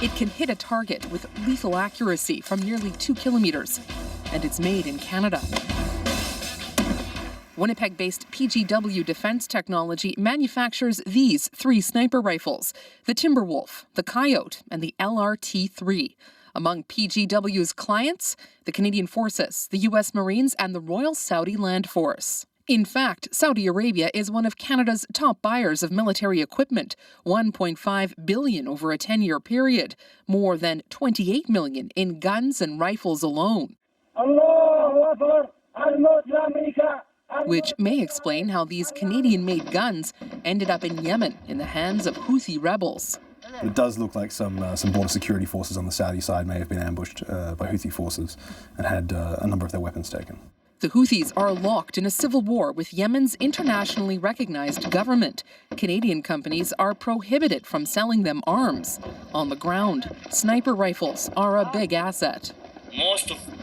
It can hit a target with lethal accuracy from nearly 2 kilometers, and it's made in Canada. Winnipeg-based PGW Defense Technology manufactures these 3 sniper rifles, the Timberwolf, the Coyote, and the LRT-3. Among PGW's clients, the Canadian Forces, the U.S. Marines, and the Royal Saudi Land Force. In fact, Saudi Arabia is one of Canada's top buyers of military equipment, $1.5 billion over a 10-year period, more than $28 million in guns and rifles alone. Which may explain how these Canadian-made guns ended up in Yemen in the hands of Houthi rebels. It does look like some border security forces on the Saudi side may have been ambushed by Houthi forces and had a number of their weapons taken. The Houthis are locked in a civil war with Yemen's internationally recognized government. Canadian companies are prohibited from selling them arms. On the ground, sniper rifles are a big asset. Most of the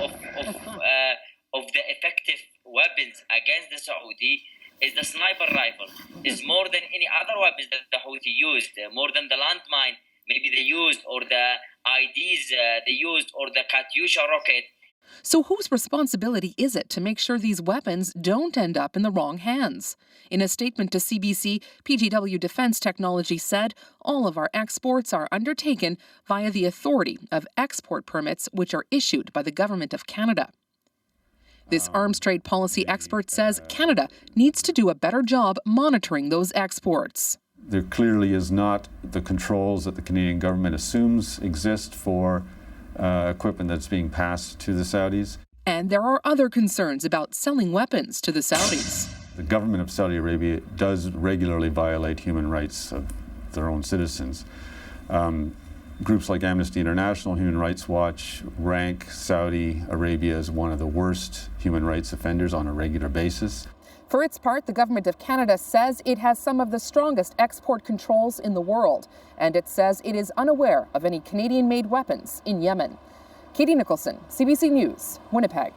effective weapons against the Saudi is the sniper rifle. Is more than any other weapons that the Houthi used, more than the landmine maybe they used, or the IDs they used, or the Katyusha rocket. So whose responsibility is it to make sure these weapons don't end up in the wrong hands? In a statement to CBC, PGW Defense Technology said all of our exports are undertaken via the authority of export permits which are issued by the Government of Canada. This arms trade policy expert says Canada needs to do a better job monitoring those exports. There clearly is not the controls that the Canadian government assumes exist for equipment that's being passed to the Saudis. And there are other concerns about selling weapons to the Saudis. The government of Saudi Arabia does regularly violate human rights of their own citizens. Groups like Amnesty International, Human Rights Watch rank Saudi Arabia as one of the worst human rights offenders on a regular basis. For its part, the Government of Canada says it has some of the strongest export controls in the world, and it says it is unaware of any Canadian-made weapons in Yemen. Katie Nicholson, CBC News, Winnipeg.